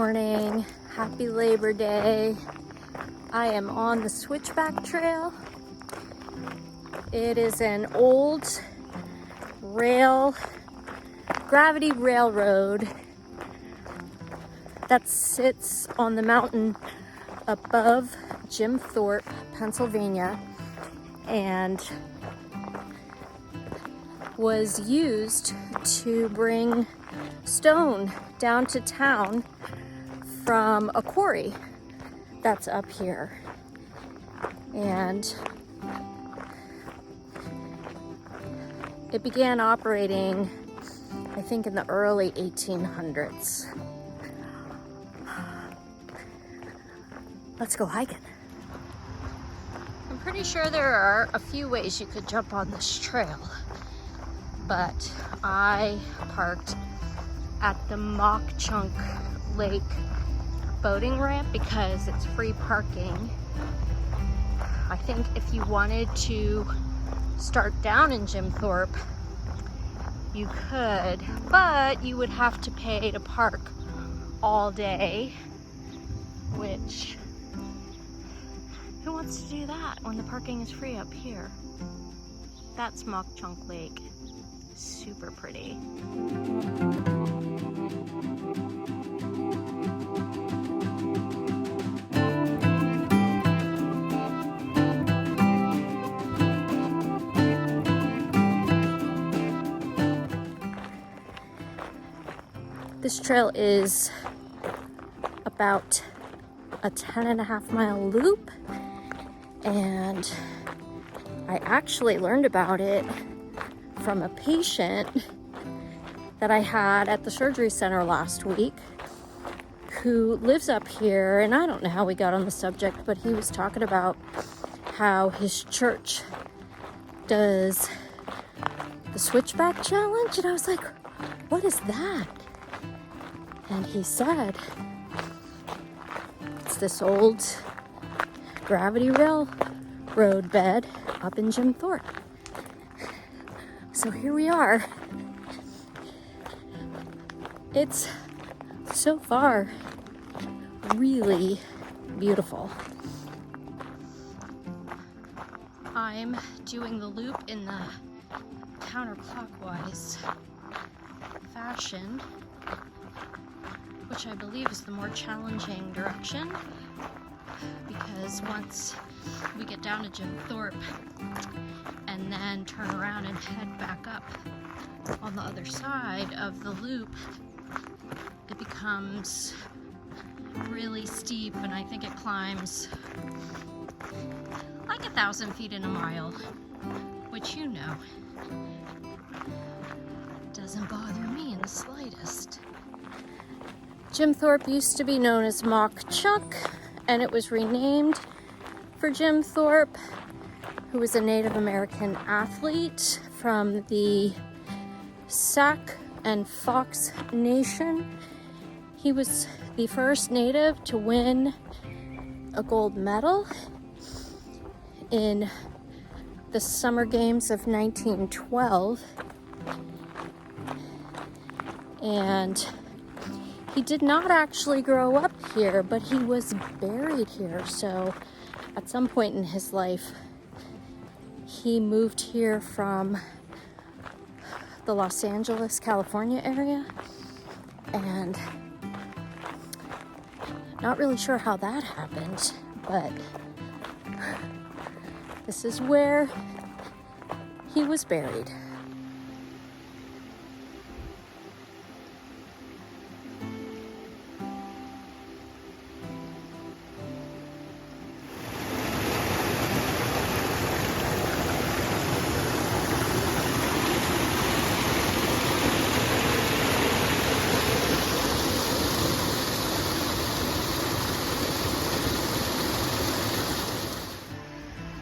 morning. Happy Labor Day. I am on the Switchback Trail. It is an old gravity railroad that sits on the mountain above Thorpe, Pennsylvania, and was used to bring stone down to town from a quarry that's up here. And it began operating, I think, in the early 1800s. Let's go hiking. I'm pretty sure there are a few ways you could jump on this trail, but I parked at the Mock Chunk Lake boating ramp because it's free parking. I think if you wanted to start down in Thorpe, you could, but you would have to pay to park all day, which, who wants to do that when the parking is free up here? That's Mock Chunk Lake. Super pretty. This trail is about a 10.5-mile loop, and I actually learned about it from a patient that I had at the surgery center last week who lives up here, and I don't know how we got on the subject, but he was talking about how his church does the Switchback challenge, and I was like, what is that? And he said it's this old gravity railroad bed up in Thorpe. So here we are. It's so far really beautiful. I'm doing the loop in the counterclockwise fashion, which I believe is the more challenging direction, because once we get down to Thorpe and then turn around and head back up on the other side of the loop, it becomes really steep, and I think it climbs like 1,000 feet in a mile, which, you know, doesn't bother me in the slightest. Thorpe used to be known as Mock Chunk, and it was renamed for Thorpe, who was a Native American athlete from the Sac and Fox Nation. He was the first Native to win a gold medal in the Summer Games of 1912. And he did not actually grow up here, but he was buried here. So at some point in his life, he moved here from the Los Angeles, California area, and not really sure how that happened, but this is where he was buried.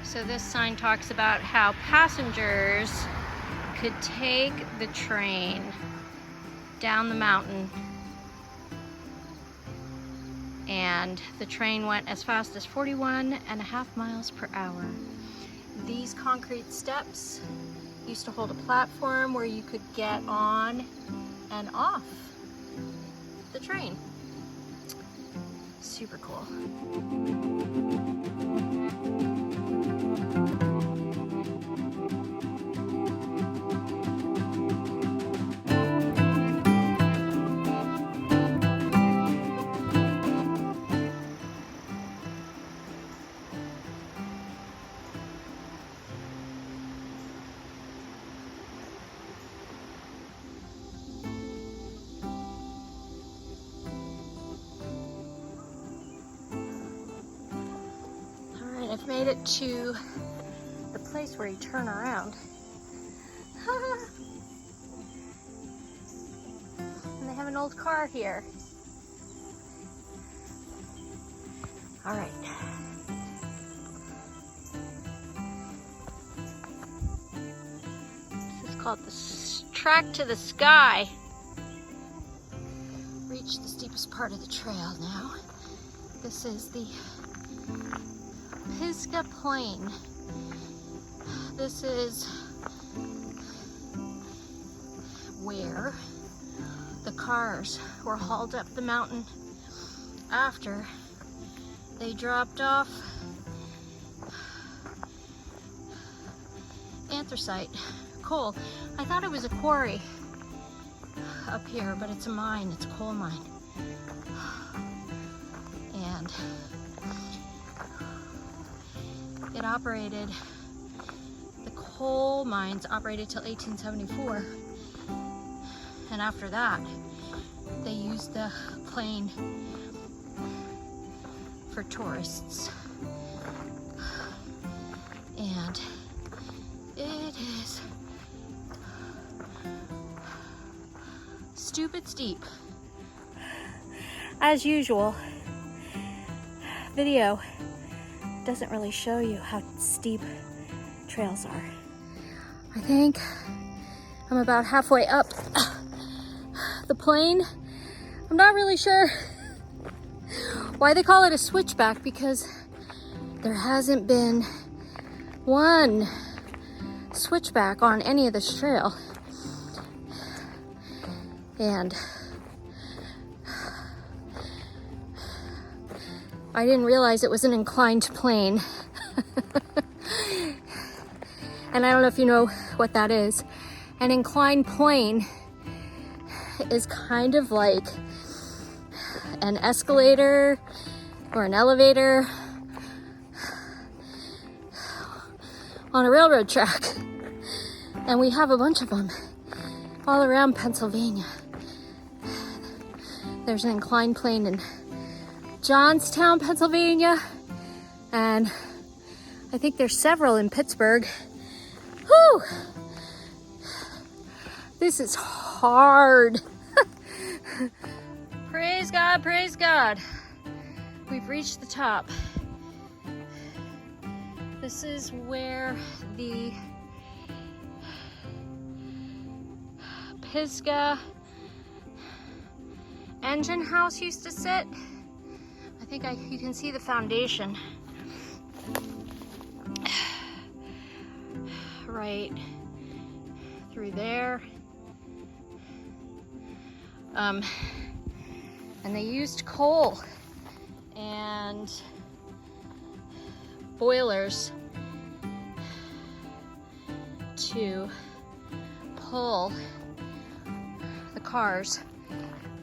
So this sign talks about how passengers could take the train down the mountain, and the train went as fast as 41.5 miles per hour. These concrete steps used to hold a platform where you could get on and off the train. Super cool. I've made it to the place where you turn around. And they have an old car here. All right. This is called the Track to the Sky. Reached the steepest part of the trail now. This is the Pisgah Plain. This is where the cars were hauled up the mountain after they dropped off anthracite coal. I thought it was a quarry up here, but it's a mine. It's a coal mine. And it operated, the coal mines operated till 1874. And after that, they used the plain for tourists. And it is stupid steep. As usual, video doesn't really show you how steep trails are. I think I'm about halfway up the plain. I'm not really sure why they call it a switchback, because there hasn't been one switchback on any of this trail. And I didn't realize it was an inclined plane. And I don't know if you know what that is. An inclined plane is kind of like an escalator or an elevator on a railroad track. And we have a bunch of them all around Pennsylvania. There's an inclined plane in Johnstown, Pennsylvania, and I think there's several in Pittsburgh. Whew! This is hard. Praise God, praise God. We've reached the top. This is where the Pisgah engine house used to sit. I think you can see the foundation right through there. And they used coal and boilers to pull the cars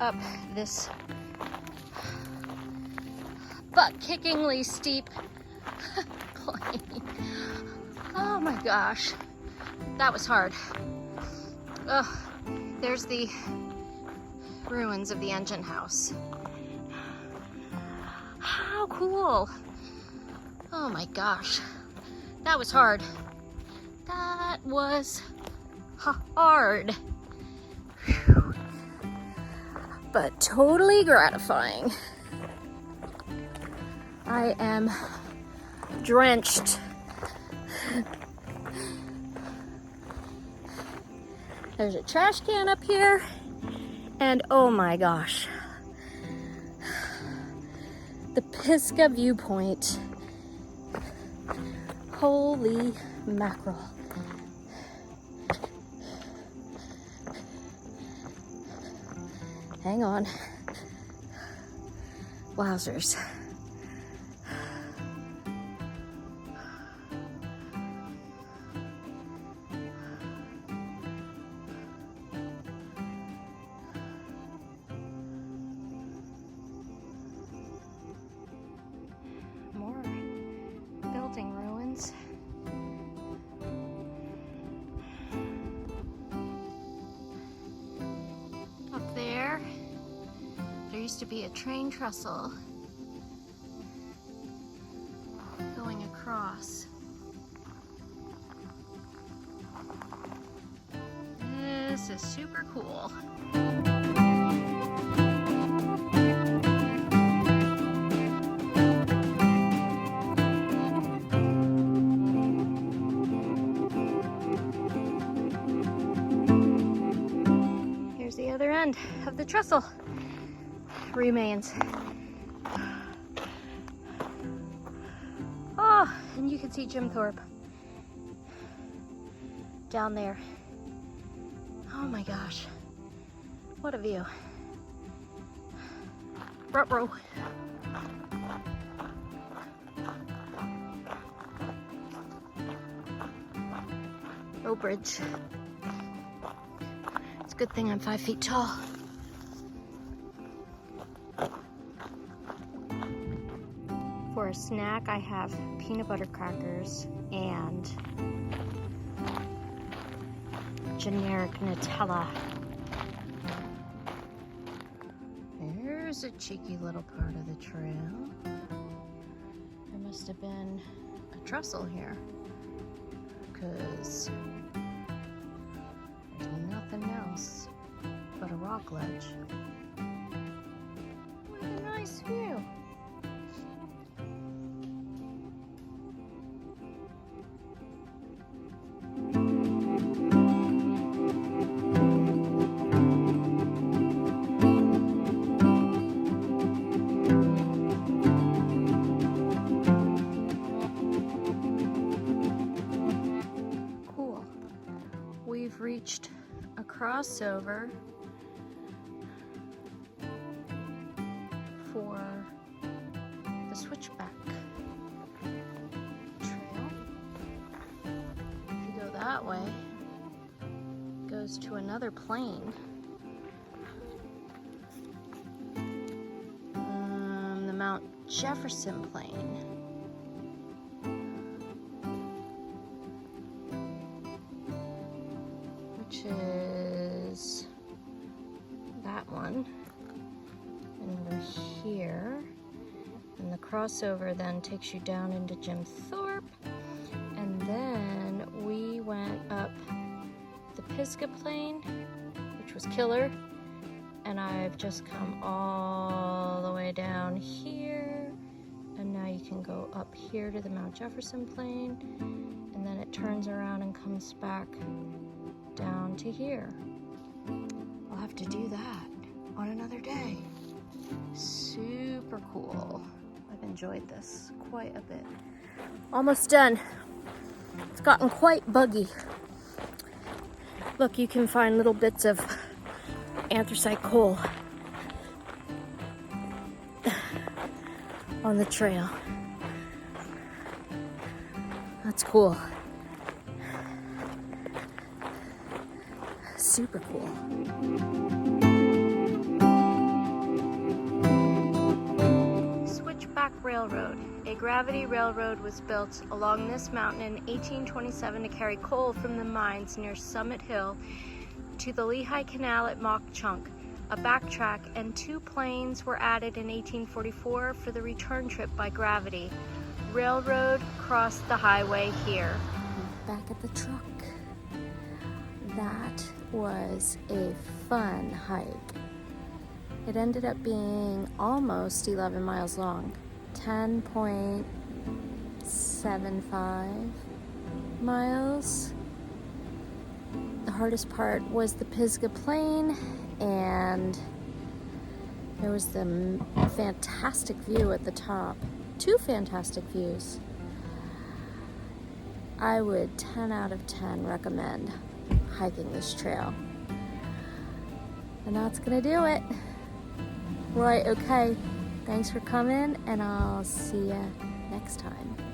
up this butt-kickingly steep plane. Oh my gosh, that was hard. Oh, there's the ruins of the engine house. How cool. Oh my gosh, that was hard. That was hard. Whew. But totally gratifying. I am drenched. There's a trash can up here, and oh my gosh, the Pisgah viewpoint. Holy mackerel. Hang on. Wowzers. More building ruins. Up there used to be a train trestle going across. This is super cool. Here's the other end of the trestle. Remains. Oh, and you can see Jim Thorpe down there. Oh my gosh, what a view. Ruh-roh. No bridge. It's a good thing I'm 5 feet tall. For a snack, I have peanut butter crackers and generic Nutella. There's a cheeky little part of the trail. There must have been a trestle here, because there's nothing else but a rock ledge. What a nice view. We've reached a crossover for the Switchback trail. If you go that way, it goes to another plane. The Mount Jefferson Plain. Which is that one, and we're here, and the crossover then takes you down into Jim Thorpe, and then we went up the Pisgah Plain, which was killer, and I've just come all the way down here, and now you can go up here to the Mount Jefferson Plain, and then it turns around and comes back down to here. I'll have to do that on another day. Super cool. I've enjoyed this quite a bit. Almost done. It's gotten quite buggy. Look, you can find little bits of anthracite coal on the trail. That's cool. Super cool. Switchback Railroad. A gravity railroad was built along this mountain in 1827 to carry coal from the mines near Summit Hill to the Lehigh Canal at Mock Chunk. A backtrack and 2 planes were added in 1844 for the return trip by gravity. Railroad crossed the highway here. Back at the truck. That was a fun hike. It ended up being almost 11 miles long, 10.75 miles. The hardest part was the Pisgah Plain, and there was the fantastic view at the top. 2 fantastic views. I would 10 out of 10 recommend hiking this trail. And that's gonna do it. Right, okay. Thanks for coming, and I'll see you next time.